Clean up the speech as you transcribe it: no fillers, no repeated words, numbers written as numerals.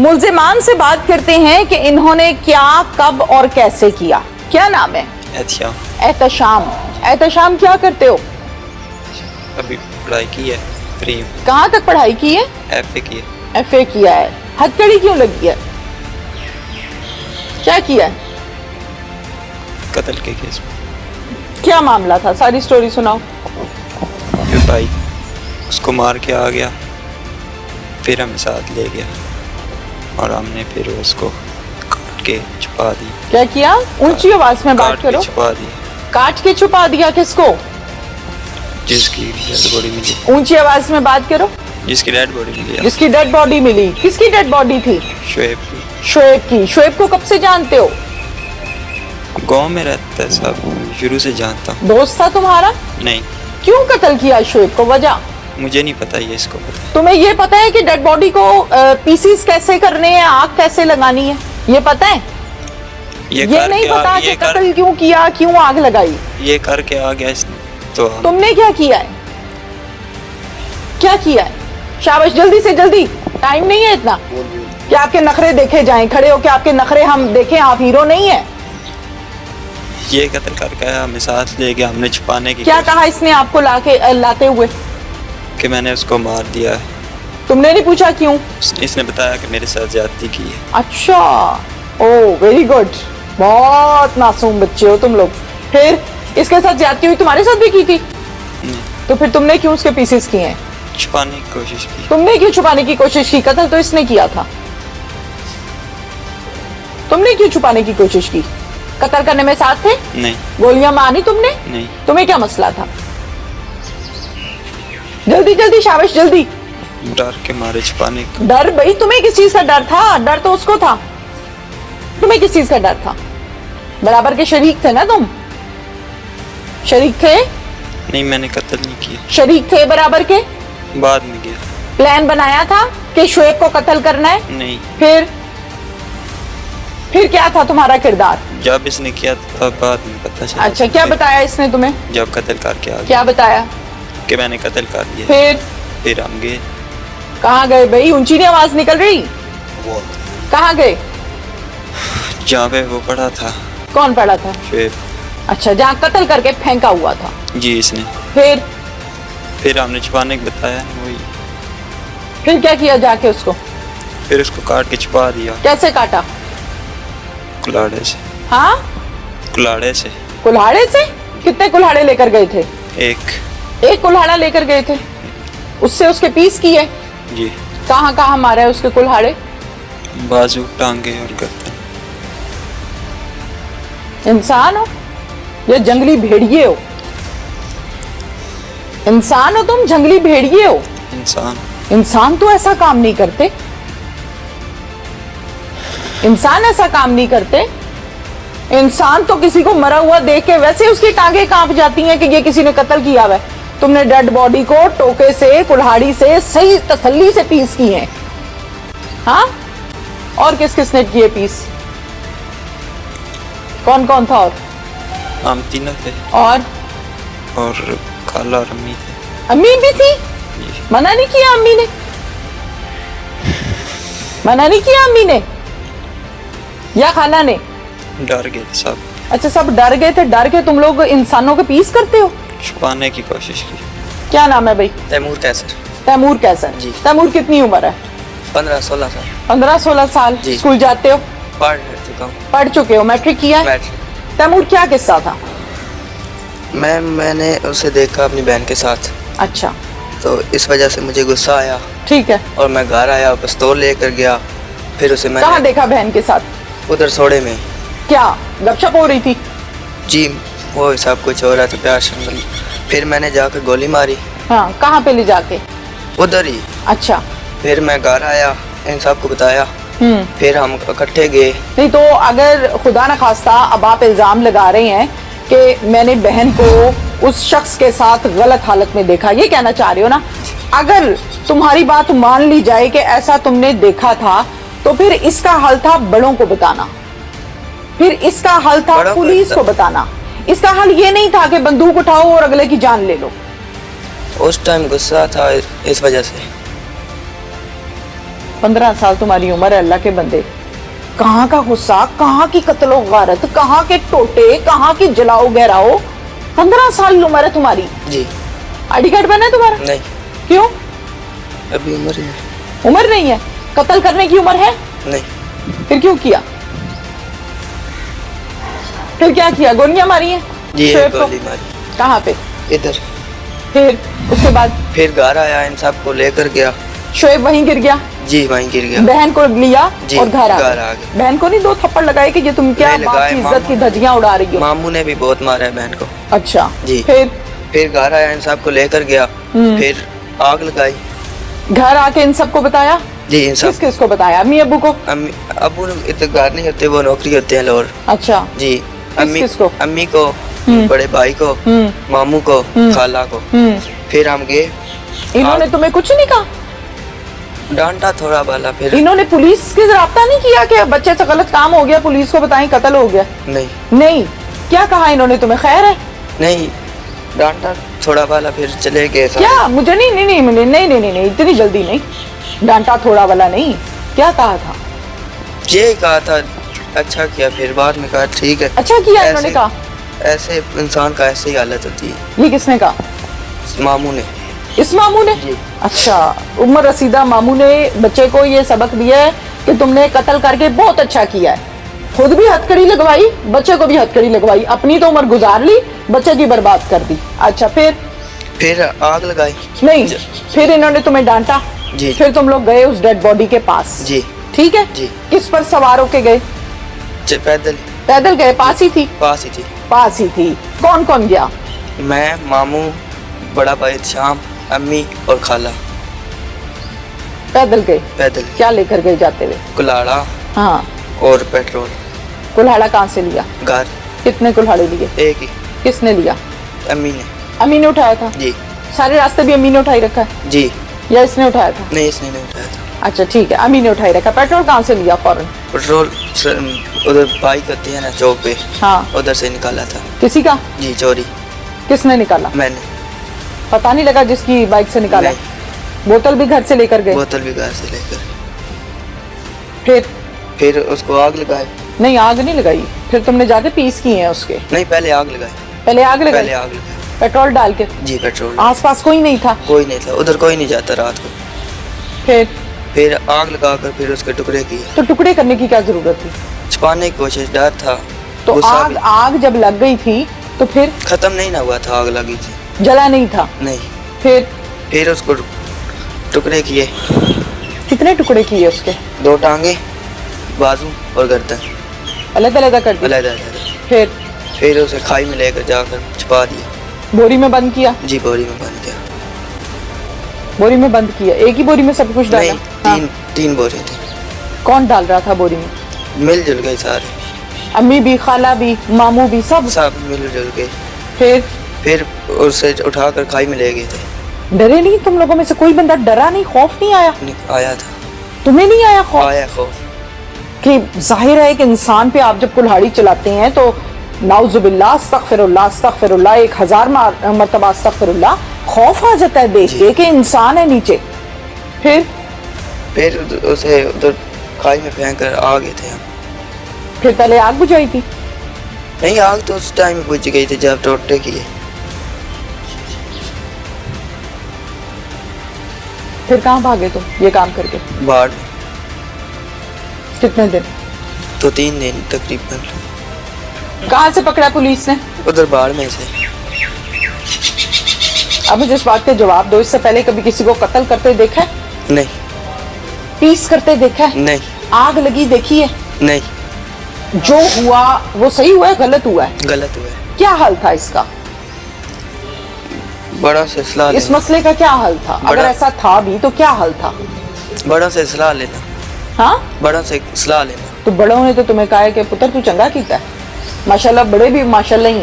मुल्जिमान से बात करते हैं कि इन्होंने क्या, कब और कैसे किया। क्या नाम है? एहतिशाम। एहतशाम। एहतशाम क्या करते हो? अभी पढ़ाई की है, फ्री। कहाँ तक पढ़ाई की है? FA की है। FA किया है। हथकड़ी क्यों लगी है? क्या किया है? कत्ल के केस में। क्या मामला था, सारी स्टोरी सुनाओ। फिर भाई उसको मार के आ गया, फिर हमें साथ ले गया और हमने फिर उसको काट के छुपा दी। क्या किया? ऊंची आवाज में बात करो। छुपा दी। काट के छुपा दिया? किसको? जिसकी डेड बॉडी मिली। ऊंची आवाज में बात करो। जिसकी डेड बॉडी मिली। जिसकी डेड बॉडी मिली। किसकी डेड बॉडी थी? शोएब की। शोएब की। शोएब को कब से जानते हो? गांव में रहता है साहब, शुरू से जानता हूँ। दोस्त था तुम्हारा? नहीं। क्यों कत्ल किया शोएब को? वजह? मुझे नहीं पता, ये इसको पता। तुम्हें ये पता है कि डेड बॉडी को पीसीस कैसे करने हैं, आग कैसे लगानी है, ये पता है? ये नहीं पता कि कत्ल क्यों किया, क्यों आग लगाई? ये करके आ गया इसने। तो तुमने क्या किया है? क्या किया है? शाबाश, जल्दी से जल्दी, टाइम नहीं है इतना कि आपके नखरे देखे जाएं। खड़े हो के आपके नखरे हम देखें, आप हीरो नहीं है। ये कत्ल करके आया, हमें साथ ले गया, हमने छुपाने की। क्या कहा इसने आपको लाते हुए? कि मैंने उसको मार दिया है। तुमने नहीं पूछा क्यों? इसने बताया कि मेरे साथ ज्यादती की है। अच्छा, ओ वेरी गुड, बहुत मासूम बच्चे हो तुम लोग। फिर इसके साथ ज्यादती हुई, तुम्हारे साथ भी की थी? तो फिर तुमने क्यों उसके पीसेस किए हैं? छुपाने की कोशिश की। तुमने क्यों छुपाने की कोशिश की? कत्ल तो इसने किया था। तुमने क्यों छुपाने की कोशिश की? कत्ल करने में साथ थे? नहीं। गोलियां मारी तुमने? नहीं। तुम्हें क्या मसला था? जल्दी जल्दी, शाबाश, जल्दी। डर के मारे छुपाने का। डर? भाई तुम्हें किस चीज का डर था? डर तो उसको था, तुम्हें किस चीज का डर था? बराबर के शरीक थे ना तुम? शरीक थे? नहीं, मैंने कत्ल नहीं किया। शरीक थे बराबर के? बाद में गया। प्लान बनाया था कि शोएब को कत्ल करना है? नहीं। फिर क्या था तुम्हारा किरदार? जब इसने किया तब बाद में पता चला। अच्छा, क्या बताया इसने तुम्हें? जब कत्ल करके आ गया। क्या बताया? कि मैंने कत्ल कर दिया। फिर हम गए। कहाँ गए भाई? ऊंची नहीं आवाज निकल रही। कहाँ गए? जहाँ पे वो पड़ा था। कौन पड़ा था? शोएब। अच्छा, जहाँ कत्ल करके फेंका हुआ था। जी, इसने। फिर हमने छुपाने को बताया, वही। फिर क्या किया जाके उसको? फिर उसको काट के छुपा दिया। कैसे काटा? कुल्हाड़े से। हाँ, कुल्हाड़े से। कुल्हाड़े से? कितने कुल्हाड़े लेकर गए थे? एक कुल्हाड़ा लेकर गए थे, उससे उसके पीस किए? जी। कहाँ कहाँ मारे उसके कुल्हाड़े? बाजू, टांगे और गर्दन। इंसान हो या जंगली भेड़िए हो? इंसान हो तुम, जंगली भेड़िए हो? इंसान। इंसान तो ऐसा काम नहीं करते। इंसान ऐसा काम नहीं करते। इंसान तो किसी को मरा हुआ देख के वैसे उसकी टांगे कांप जाती हैं कि ये किसी ने कत्ल किया हुआ है। तुमने डेड बॉडी को टोके से, कुल्हाड़ी से सही तसल्ली से पीस किए हैं। हाँ, और किस किसने किए पीस? कौन कौन था? और हम तीनों थे। और खाला और अम्मी थे। अम्मी भी थी? मना नहीं किया अम्मी ने? मना नहीं किया अम्मी ने या खाला ने? डर गए थे सब। अच्छा, सब डर गए थे। डर के तुम लोग इंसानों के पीस करते हो? छुपाने की कोशिश की। क्या नाम है भाई? तैमूर कैसर। तैमूर कैसर जी। तैमूर कितनी उम्र है? 15-16 साल। 15-16 साल। स्कूल जाते हो? पढ़ चुका हूँ। पढ़ चुके हो? मैट्रिक किया है? मैट्रिक। तैमूर, क्या किस्सा था? मैंने उसे देखा अपनी बहन के साथ। अच्छा। तो इस वजह से मुझे गुस्सा आया। ठीक है। और मैं घर आया, पिस्तौल लेकर गया। फिर उसे मैंने कहाँ देखा बहन के साथ? उधर सोड़े में। क्या गपशप हो रही थी? जी, वो सब कुछ हो रहा था, प्यार संबंध। फिर मैंने जाकर गोली मारी। हाँ, कहाँ पे ले जाके? उधर ही। अच्छा। फिर मैं घर आया, इन सबको बताया। फिर हम इकट्ठे गए। नहीं तो अगर खुदा न खास्ता अब आप इल्जाम लगा रहे हैं कि मैंने बहन को उस शख्स के साथ गलत हालत में देखा, ये कहना चाह रहे हो ना? अगर तुम्हारी बात मान ली जाए कि ऐसा तुमने देखा था, तो फिर इसका हल था बड़ों को बताना, फिर इसका हल था पुलिस को बताना। इसका हल ये नहीं था कि बंदूक उठाओ और अगले की जान ले लो। उस टाइम गुस्सा था, इस वजह से। 15 साल तुम्हारी उम्र है, अल्लाह के बंदे। कहाँ का गुस्सा, कहाँ की कत्लो गारत, कहाँ के टोटे, कहाँ की जलाओ गहराओ। 15 साल उम्र है तुम्हारी। जी। आईडी कार्ड बना है तुम्हारा? नहीं, क्यों? अभी उम्र है। उम्र नहीं है? कत्ल करने की उम्र है? नहीं। फिर क्यों किया? फिर क्या किया? गोलियां मारी हैं? जी, शोएब को? गोली मारी। कहाँ पे? इधर। फिर उसके बाद फिर घर आया, इन सबको लेकर गया। शोएब वहीं गिर गया? जी, वहीं गिर गया। बहन को लिया जी, और घर आ घर गया। आ गया। बहन को नहीं 2 थप्पड़ लगाए कि ये तुम क्या नहीं बाप लगाए, की इज्जत मामू की ने- धज्जियां उड़ा रही हो? मामू ने भी बहुत मारा है बहन को। अच्छा जी। फिर घर आया, इन सबको लेकर गया। फिर आग लगाई। घर आके इन सबको बताया? जी, इन सब किस किस को बताया? अम्मी अब्बू को? अबू इतने घर नहीं होते, वो नौकरी होते हैं लाहौर। अच्छा जी। किसको? अम्मी को, बड़े भाई को, मामू को, खाला को। फिर हम गए। इन्होंने तुम्हें कुछ नहीं कहा? डांटा थोड़ा वाला। फिर इन्होंने पुलिस से रब्ता नहीं किया कि बच्चे से गलत काम हो गया, पुलिस को बताएं कत्ल हो गया? नहीं। नहीं। क्या कहा इन्होंने तुम्हें? खैर है? नहीं, डांटा थोड़ा वाला, फिर चले गए सारे। क्या? मुझे नहीं नहीं नहीं नहीं नहीं नहीं नहीं इतनी जल्दी नहीं। डांटा थोड़ा वाला नहीं, क्या कहा था? ये कहा था अच्छा किया, फिर बाद में कहा ठीक है। अच्छा किया इन्होंने कहा? ऐसे इंसान का ऐसे ही हालत होती है। ये किसने कहा? मामू ने। इस मामू ने? जी। अच्छा, उम्र रसीदा मामू ने बच्चे को ये सबक दिया है कि तुमने कत्ल करके बहुत अच्छा किया है। खुद भी हथकड़ी लगवाई, बच्चे को भी हथकड़ी लगवाई, अपनी तो उम्र गुजार ली, बच्चे की बर्बाद कर दी। अच्छा फिर आग लगाई। नहीं, फिर इन्होंने तुम्हें डांटा। जी। फिर तुम लोग गए उस डेड बॉडी के पास। जी। ठीक है। जी। किस पर सवार होके गए? पैदल। पैदल गए? पास ही थी? पास ही थी। पास ही थी। कौन कौन गया? मैं, मामू, बड़ा भाई शाम, अम्मी और खाला। पैदल गए? पैदल। क्या लेकर गए जाते हुए? कुल्हाड़ा हाँ। और पेट्रोल। कुल्हाड़ा कहाँ से लिया? घर। कितने कुल्हाड़े लिए? एक ही। किसने लिया? अम्मी ने। अम्मी ने उठाया था? जी। सारे रास्ते भी अम्मी ने उठाई रखा है जी। या इसने उठाया था? नहीं, इसने नहीं उठाया था। अच्छा ठीक है, अम्मी ने उठाई रखा। पेट्रोल कहाँ से लिया फौरन? पेट्रोल उधर बाइक होती है ना चौक पे, हाँ। उधर से निकाला था। किसी का? जी, चोरी। किसने निकाला? मैंने। पता नहीं लगा जिसकी बाइक से निकाला? नहीं। बोतल भी घर से लेकर गए? बोतल भी घर से लेकर। फिर उसको आग लगाई। नहीं, आग नहीं लगाई। फिर तुमने जाके पीस किए हैं उसके? नहीं, पहले आग लगाई। पहले आग लगाई? पहले आग लगाई। पेट्रोल डाल के? जी, पेट्रोल। आसपास कोई नहीं था? कोई नहीं था उधर, कोई नहीं जाता रात को। फिर आग लगाकर फिर उसके टुकड़े किए। तो टुकड़े करने की क्या जरूरत थी? छुपाने की कोशिश, डर था। तो गुस्सा आग भी। आग जब लग गई थी तो फिर खत्म नहीं ना हुआ था, आग लगी थी। जला नहीं था? नहीं। फिर उसको टुकड़े किए। कितने टुकड़े किए उसके? 2 टांगे, बाजू और गर्दन अलग अलग कर दिए? अलग। फिर उसे खाई में लेकर जाकर छुपा दिया। बोरी में बंद किया? जी, बोरी में बंद किया। बोरी में बंद किया? एक ही बोरी में सब कुछ डाला? नहीं, तीन बोरी थे। कौन डाल रहा था बोरी में? मिलजुल गए सारे। अम्मी भी, खाला भी, मामू भी, सब मिलजुल गए। फिर उसे उठाकर खाई में ले गए थे। डरे नहीं तुम लोगों में से कोई बंदा? डरा नहीं? खौफ नहीं आया? आया था। तुम्हें नहीं आया खौफ? आया खौफ। कि जाहिर है कि इंसान पे आप जब कुल्हाड़ी चलाते हैं तो नाउजुबिल्लाह, अस्तगफिरुल्लाह, अस्तगफिरुल्लाह, 1000 मरतबा अस्तगफिरुल्लाह, खौफ आ जाता है देख के कि इंसान है नीचे। फिर उसे उधर खाई में फेंक कर आ गए थे हम। फिर पहले आग बुझाई थी? नहीं, आग तो उस टाइम में बुझ गई थी जब टोटे किए। फिर कहाँ भागे तुम ये काम करके? बाढ़ में। कितने दिन? तो 3 दिन तकरीबन। कहाँ से पकड़ा पुलिस ने? उधर बाढ़ में से। अब मुझे इस बात के जवाब दो, इससे पहले कभी किसी को कत्ल करते देखा है? नहीं। पीस करते देखा है? नहीं। आग लगी देखी है? नहीं। जो हुआ वो सही हुआ है, गलत हुआ है? गलत हुआ है। क्या हल था इसका? बड़ा से सलाह इस मसले का क्या हल था? अगर ऐसा था भी तो क्या हल था? बड़ा से सलाह लेना। हाँ, बड़ा से सलाह लेना। तो बड़ों ने तो तुम्हें कहा है कि पुत्र तू चंगा कीता है, माशाल्लाह, बड़े भी माशाल्लाह ही हैं,